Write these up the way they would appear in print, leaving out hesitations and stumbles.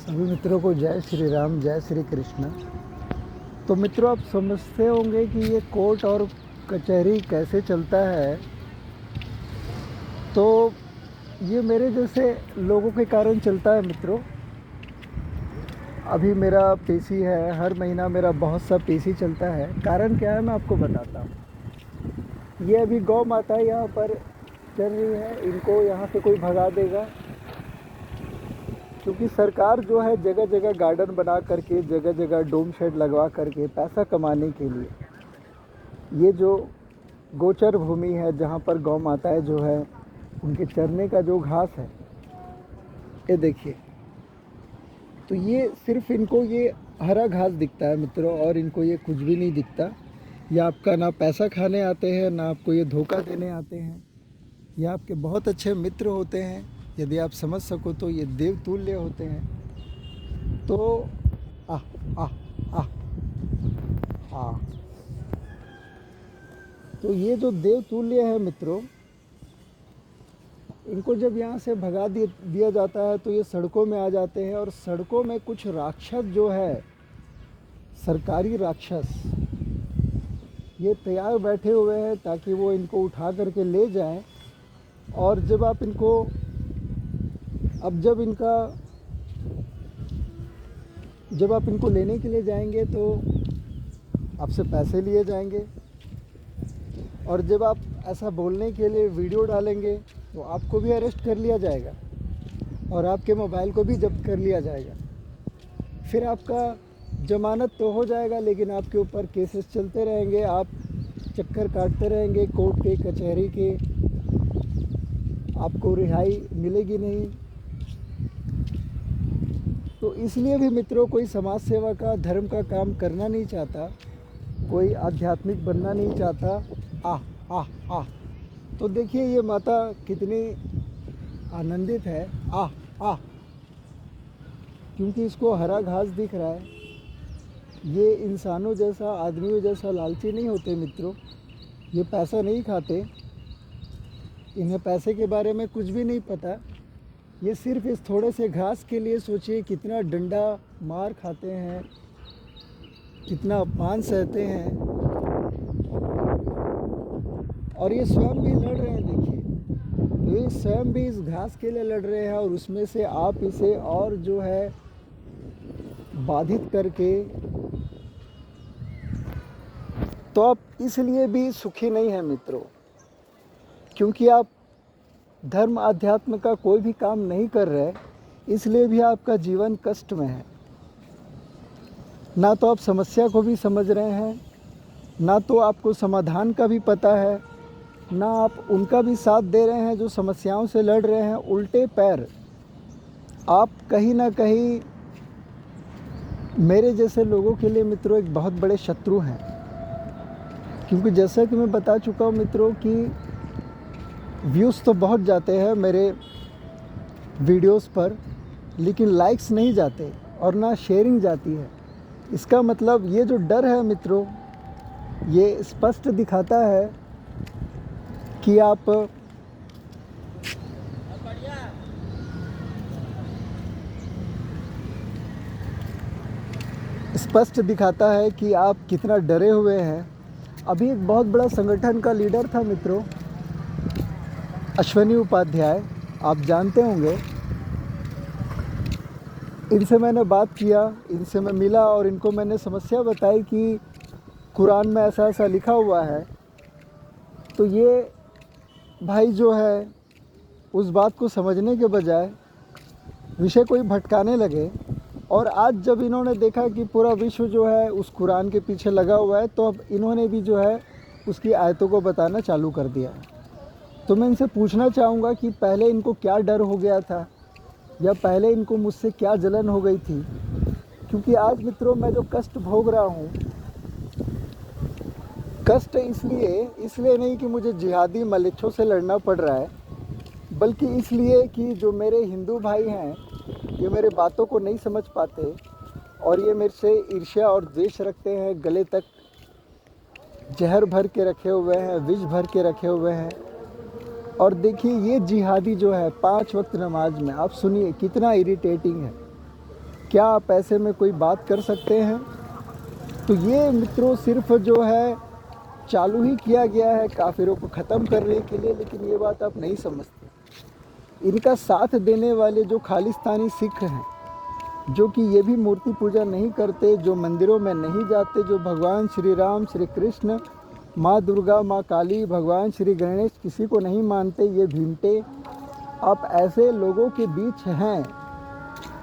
सभी मित्रों को जय श्री राम, जय श्री कृष्ण। तो मित्रों, आप समझते होंगे कि ये कोर्ट और कचहरी कैसे चलता है। तो ये मेरे जैसे लोगों के कारण चलता है मित्रों। अभी मेरा पीसी है, हर महीना मेरा बहुत सा पीसी चलता है। कारण क्या है मैं आपको बताता हूँ। ये अभी गौ माता यहाँ पर चल रही है, इनको यहाँ से कोई भगा देगा। क्योंकि सरकार जो है जगह जगह गार्डन बना करके, जगह जगह डोम शेड लगवा करके पैसा कमाने के लिए ये जो गोचर भूमि है जहाँ पर गौ माताएँ जो है उनके चरने का जो घास है, ये देखिए। तो ये सिर्फ इनको ये हरा घास दिखता है मित्रों, और इनको ये कुछ भी नहीं दिखता। ये आपका ना पैसा खाने आते हैं, ना आपको ये धोखा देने आते हैं। ये आपके बहुत अच्छे मित्र होते हैं। यदि आप समझ सको तो ये देवतुल्य होते हैं। तो आह आह आह आह तो ये जो देवतुल्य है मित्रों, इनको जब यहाँ से भगा दिया जाता है तो ये सड़कों में आ जाते हैं। और सड़कों में कुछ राक्षस जो है, सरकारी राक्षस, ये तैयार बैठे हुए हैं ताकि वो इनको उठा करके ले जाएं। और जब आप इनको जब आप इनको लेने के लिए जाएंगे तो आपसे पैसे लिए जाएंगे। और जब आप ऐसा बोलने के लिए वीडियो डालेंगे तो आपको भी अरेस्ट कर लिया जाएगा और आपके मोबाइल को भी जब्त कर लिया जाएगा। फिर आपका जमानत तो हो जाएगा, लेकिन आपके ऊपर केसेस चलते रहेंगे। आप चक्कर काटते रहेंगे कोर्ट के, कचहरी के, आपको रिहाई मिलेगी नहीं। तो इसलिए भी मित्रों, कोई समाज सेवा का, धर्म का काम करना नहीं चाहता, कोई आध्यात्मिक बनना नहीं चाहता। आह आह आह तो देखिए ये माता कितनी आनंदित है। आह आह क्योंकि इसको हरा घास दिख रहा है। ये इंसानों जैसा, आदमियों जैसा लालची नहीं होते मित्रों। ये पैसा नहीं खाते, इन्हें पैसे के बारे में कुछ भी नहीं पता। ये सिर्फ इस थोड़े से घास के लिए सोचिए कितना डंडा मार खाते हैं, कितना अपमान सहते हैं। और ये स्वयं भी लड़ रहे हैं, देखिए। तो ये स्वयं भी इस घास के लिए लड़ रहे हैं, और उसमें से आप इसे और जो है बाधित करके, तो आप इसलिए भी सुखी नहीं हैं मित्रों, क्योंकि आप धर्म आध्यात्म का कोई भी काम नहीं कर रहे, इसलिए भी आपका जीवन कष्ट में है। ना तो आप समस्या को भी समझ रहे हैं, ना तो आपको समाधान का भी पता है, ना आप उनका भी साथ दे रहे हैं जो समस्याओं से लड़ रहे हैं। उल्टे पैर आप कहीं ना कहीं मेरे जैसे लोगों के लिए मित्रों एक बहुत बड़े शत्रु हैं। क्योंकि जैसा कि मैं बता चुका हूँ मित्रों कि व्यूज़ तो बहुत जाते हैं मेरे वीडियोस पर, लेकिन लाइक्स नहीं जाते और ना शेयरिंग जाती है। इसका मतलब ये जो डर है मित्रों, ये स्पष्ट दिखाता है कि आप कितना डरे हुए हैं। अभी एक बहुत बड़ा संगठन का लीडर था मित्रों, अश्विनी उपाध्याय, आप जानते होंगे। इनसे मैंने बात किया, इनसे मैं मिला और इनको मैंने समस्या बताई कि कुरान में ऐसा ऐसा लिखा हुआ है। तो ये भाई जो है उस बात को समझने के बजाय विषय को ही भटकाने लगे। और आज जब इन्होंने देखा कि पूरा विश्व जो है उस कुरान के पीछे लगा हुआ है, तो अब इन्होंने भी जो है उसकी आयतों को बताना चालू कर दिया है। तो मैं इनसे पूछना चाहूँगा कि पहले इनको क्या डर हो गया था, या पहले इनको मुझसे क्या जलन हो गई थी। क्योंकि आज मित्रों मैं जो कष्ट भोग रहा हूँ, कष्ट इसलिए नहीं कि मुझे जिहादी मलेच्छों से लड़ना पड़ रहा है, बल्कि इसलिए कि जो मेरे हिंदू भाई हैं ये मेरे बातों को नहीं समझ पाते, और ये मेरे से ईर्ष्या और द्वेष रखते हैं। गले तक जहर भर के रखे हुए हैं, विष भर के रखे हुए हैं। और देखिए ये जिहादी जो है 5 वक्त नमाज में, आप सुनिए कितना इरिटेटिंग है। क्या आप ऐसे में कोई बात कर सकते हैं? तो ये मित्रों सिर्फ जो है चालू ही किया गया है काफिरों को ख़त्म करने के लिए, लेकिन ये बात आप नहीं समझते। इनका साथ देने वाले जो खालिस्तानी सिख हैं, जो कि ये भी मूर्ति पूजा नहीं करते, जो मंदिरों में नहीं जाते, जो भगवान श्री राम, श्री कृष्ण, माँ दुर्गा, माँ काली, भगवान श्री गणेश किसी को नहीं मानते, ये भीमटे, आप ऐसे लोगों के बीच हैं,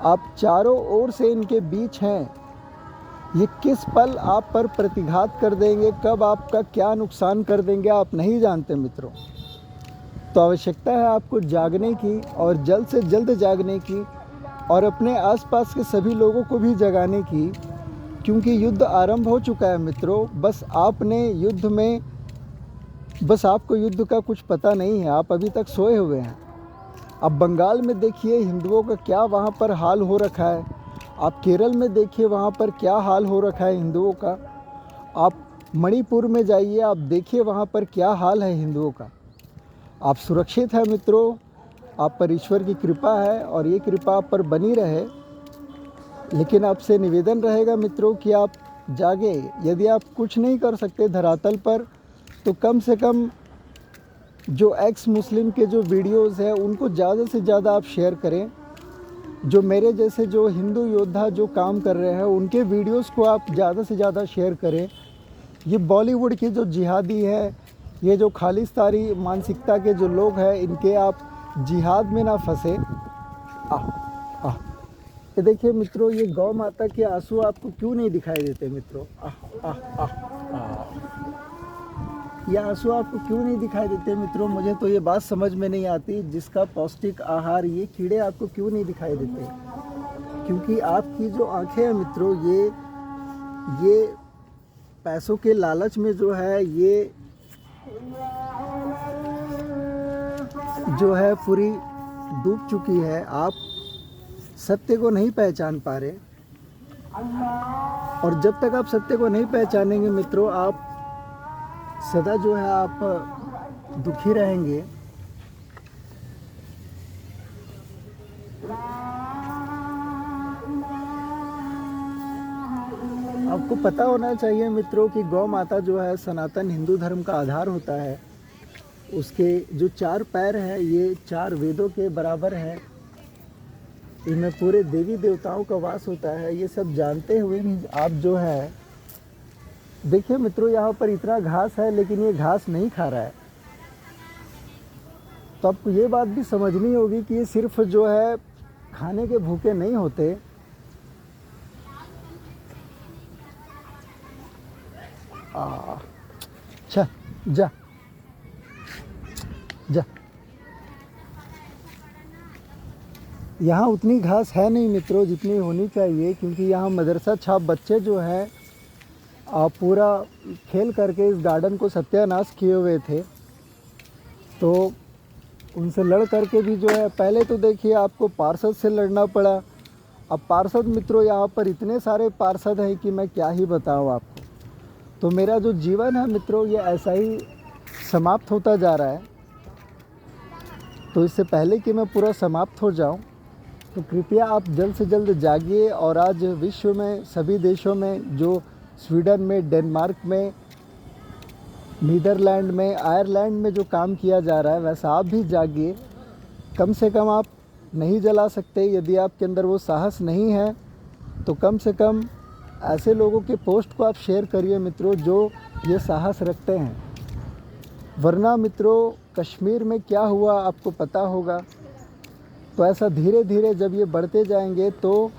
आप चारों ओर से इनके बीच हैं। ये किस पल आप पर प्रतिघात कर देंगे, कब आपका क्या नुकसान कर देंगे, आप नहीं जानते मित्रों। तो आवश्यकता है आपको जागने की, और जल्द से जल्द जागने की, और अपने आसपास के सभी लोगों को भी जगाने की, क्योंकि युद्ध आरंभ हो चुका है मित्रों। बस आपको युद्ध का कुछ पता नहीं है, आप अभी तक सोए हुए हैं। अब बंगाल में देखिए हिंदुओं का क्या वहाँ पर हाल हो रखा है, आप केरल में देखिए वहाँ पर क्या हाल हो रखा है हिंदुओं का, आप मणिपुर में जाइए, आप देखिए वहाँ पर क्या हाल है हिंदुओं का। आप सुरक्षित हैं मित्रों, आप पर ईश्वर की कृपा है और ये कृपा आप पर बनी रहे। लेकिन आपसे निवेदन रहेगा मित्रों कि आप जागे। यदि आप कुछ नहीं कर सकते धरातल पर, तो कम से कम जो एक्स मुस्लिम के जो वीडियोज़ हैं उनको ज़्यादा से ज़्यादा आप शेयर करें। जो मेरे जैसे जो हिंदू योद्धा जो काम कर रहे हैं उनके वीडियोस को आप ज़्यादा से ज़्यादा शेयर करें। ये बॉलीवुड के जो जिहादी है, ये जो खालिस्तानी मानसिकता के जो लोग हैं, इनके आप जिहाद में ना फंसे। ये देखिए मित्रों, ये गौ माता के आंसू आपको क्यों नहीं दिखाई देते मित्रों? ये आंसू आपको क्यों नहीं दिखाई देते मित्रों? मुझे तो ये बात समझ में नहीं आती। जिसका पौष्टिक आहार, ये कीड़े आपको क्यों नहीं दिखाई देते? क्योंकि आपकी जो आंखें हैं मित्रों, ये पैसों के लालच में जो है, ये जो है पूरी डूब चुकी है। आप सत्य को नहीं पहचान पा रहे, और जब तक आप सत्य को नहीं पहचानेंगे मित्रों, आप सदा जो है आप दुखी रहेंगे। आपको पता होना चाहिए मित्रों कि गौ माता जो है सनातन हिंदू धर्म का आधार होता है। उसके जो 4 पैर हैं, ये 4 वेदों के बराबर है। इनमें पूरे देवी देवताओं का वास होता है। ये सब जानते हुए भी आप जो है, देखिए मित्रों, यहाँ पर इतना घास है लेकिन ये घास नहीं खा रहा है। तो आपको ये बात भी समझनी होगी कि ये सिर्फ जो है खाने के भूखे नहीं होते। अच्छा, जा जा। यहाँ उतनी घास है नहीं मित्रों जितनी होनी चाहिए, क्योंकि यहाँ मदरसा छाप बच्चे जो हैं पूरा खेल करके इस गार्डन को सत्यानाश किए हुए थे। तो उनसे लड़ करके भी जो है, पहले तो देखिए आपको पार्षद से लड़ना पड़ा। अब पार्षद मित्रों, यहाँ पर इतने सारे पार्षद हैं कि मैं क्या ही बताऊँ आपको। तो मेरा जो जीवन है मित्रों, ये ऐसा ही समाप्त होता जा रहा है। तो इससे पहले कि मैं पूरा समाप्त हो जाऊं, तो कृपया आप जल्द से जल्द जागिए। और आज विश्व में सभी देशों में, जो स्वीडन में, डेनमार्क में, नीदरलैंड में, आयरलैंड में जो काम किया जा रहा है, वैसा आप भी जागिए। कम से कम आप नहीं जला सकते, यदि आपके अंदर वो साहस नहीं है, तो कम से कम ऐसे लोगों के पोस्ट को आप शेयर करिए मित्रों, जो ये साहस रखते हैं। वरना मित्रों, कश्मीर में क्या हुआ आपको पता होगा। तो ऐसा धीरे धीरे जब ये बढ़ते जाएंगे तो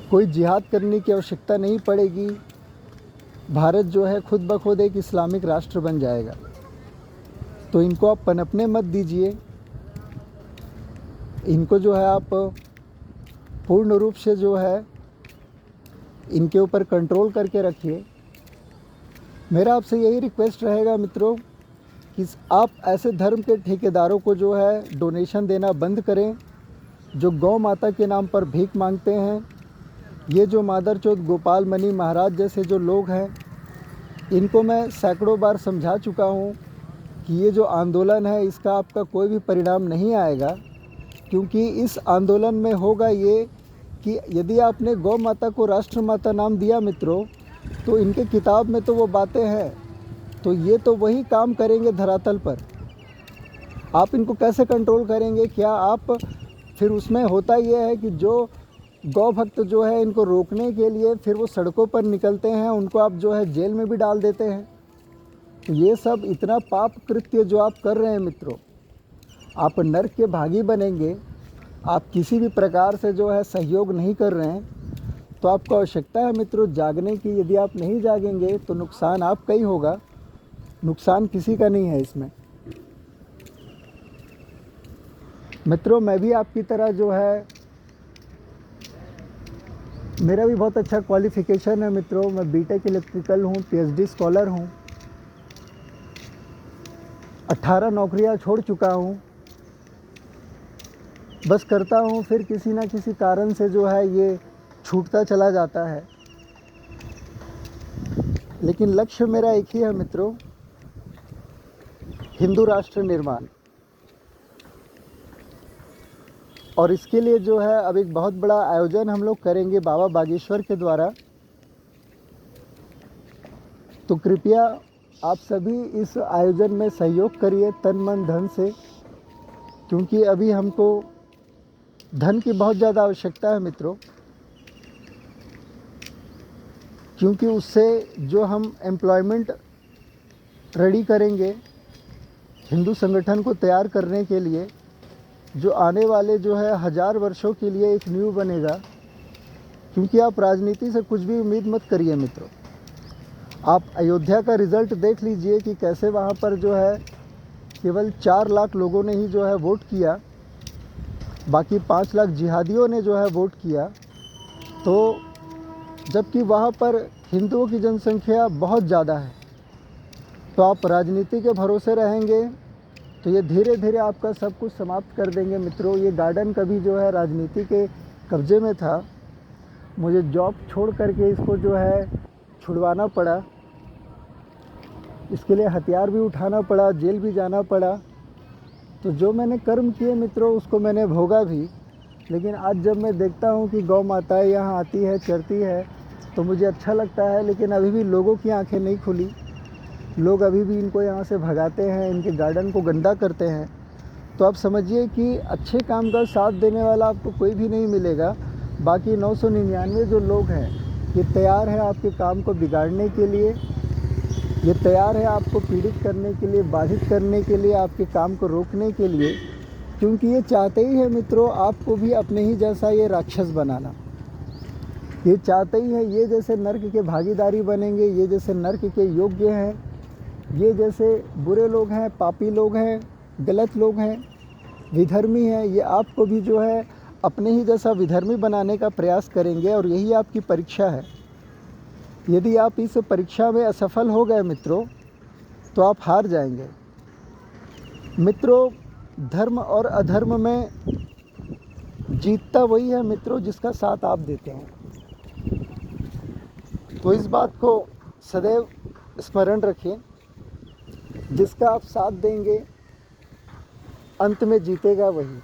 कोई जिहाद करने की आवश्यकता नहीं पड़ेगी। भारत जो है खुद ब खुद एक इस्लामिक राष्ट्र बन जाएगा। तो इनको आप पनपने मत दीजिए। इनको जो है आप पूर्ण रूप से जो है इनके ऊपर कंट्रोल करके रखिए। मेरा आपसे यही रिक्वेस्ट रहेगा मित्रों कि आप ऐसे धर्म के ठेकेदारों को जो है डोनेशन देना बंद करें, जो गौ माता के नाम पर भीख मांगते हैं। ये जो मादरचोद गोपाल मणि महाराज जैसे जो लोग हैं, इनको मैं सैकड़ों बार समझा चुका हूँ कि ये जो आंदोलन है इसका आपका कोई भी परिणाम नहीं आएगा, क्योंकि इस आंदोलन में होगा ये कि यदि आपने गौ माता को राष्ट्र माता नाम दिया मित्रों, तो इनके किताब में तो वो बातें हैं, तो ये तो वही काम करेंगे धरातल पर। आप इनको कैसे कंट्रोल करेंगे? क्या आप फिर उसमें होता ये है कि जो गौ भक्त जो है इनको रोकने के लिए फिर वो सड़कों पर निकलते हैं, उनको आप जो है जेल में भी डाल देते हैं। तो ये सब इतना पाप कृत्य जो आप कर रहे हैं मित्रों, आप नरक के भागी बनेंगे। आप किसी भी प्रकार से जो है सहयोग नहीं कर रहे हैं, तो आपको आवश्यकता है मित्रों जागने की। यदि आप नहीं जागेंगे तो नुकसान आपका ही होगा, नुकसान किसी का नहीं है इसमें। मित्रों, मैं भी आपकी तरह जो है, मेरा भी बहुत अच्छा क्वालिफ़िकेशन है मित्रों। मैं बीटेक इलेक्ट्रिकल हूँ, पीएचडी स्कॉलर हूँ, 18 नौकरियाँ छोड़ चुका हूँ। बस करता हूँ, फिर किसी ना किसी कारण से जो है ये छूटता चला जाता है। लेकिन लक्ष्य मेरा एक ही है मित्रों, हिंदू राष्ट्र निर्माण। और इसके लिए जो है अब एक बहुत बड़ा आयोजन हम लोग करेंगे बाबा बागेश्वर के द्वारा। तो कृपया आप सभी इस आयोजन में सहयोग करिए तन मन धन से, क्योंकि अभी हमको धन की बहुत ज़्यादा आवश्यकता है मित्रों। क्योंकि उससे जो हम एम्प्लॉयमेंट रेडी करेंगे हिंदू संगठन को तैयार करने के लिए, जो आने वाले जो है 1000 वर्षों के लिए एक नींव बनेगा। क्योंकि आप राजनीति से कुछ भी उम्मीद मत करिए मित्रों। आप अयोध्या का रिज़ल्ट देख लीजिए कि कैसे वहाँ पर जो है केवल 4 लाख लोगों ने ही जो है वोट किया, बाकी 5 लाख जिहादियों ने जो है वोट किया। तो जबकि वहाँ पर हिंदुओं की जनसंख्या बहुत ज़्यादा है। तो आप राजनीति के भरोसे रहेंगे तो ये धीरे धीरे आपका सब कुछ समाप्त कर देंगे मित्रों। ये गार्डन कभी जो है राजनीति के कब्ज़े में था, मुझे जॉब छोड़ करके इसको जो है छुड़वाना पड़ा, इसके लिए हथियार भी उठाना पड़ा, जेल भी जाना पड़ा। तो जो मैंने कर्म किए मित्रों उसको मैंने भोगा भी। लेकिन आज जब मैं देखता हूँ कि गौ माताएँ यहाँ आती है, चरती है, तो मुझे अच्छा लगता है। लेकिन अभी भी लोगों की आंखें नहीं खुली, लोग अभी भी इनको यहाँ से भगाते हैं, इनके गार्डन को गंदा करते हैं। तो आप समझिए कि अच्छे काम का साथ देने वाला आपको कोई भी नहीं मिलेगा। बाकी 999 जो लोग हैं ये तैयार है आपके काम को बिगाड़ने के लिए, ये तैयार है आपको पीड़ित करने के लिए, बाधित करने के लिए, आपके काम को रोकने के लिए। क्योंकि ये चाहते ही है मित्रों आपको भी अपने ही जैसा ये राक्षस बनाना। ये चाहते ही है ये जैसे नर्क के भागीदारी बनेंगे, ये जैसे नर्क के योग्य हैं, ये जैसे बुरे लोग हैं, पापी लोग हैं, गलत लोग हैं, विधर्मी हैं, ये आपको भी जो है अपने ही जैसा विधर्मी बनाने का प्रयास करेंगे। और यही आपकी परीक्षा है। यदि आप इस परीक्षा में असफल हो गए मित्रों तो आप हार जाएंगे। मित्रों, धर्म और अधर्म में जीतता वही है मित्रों जिसका साथ आप देते हैं। तो इस बात को सदैव स्मरण रखिए, जिसका आप साथ देंगे अंत में जीतेगा वही।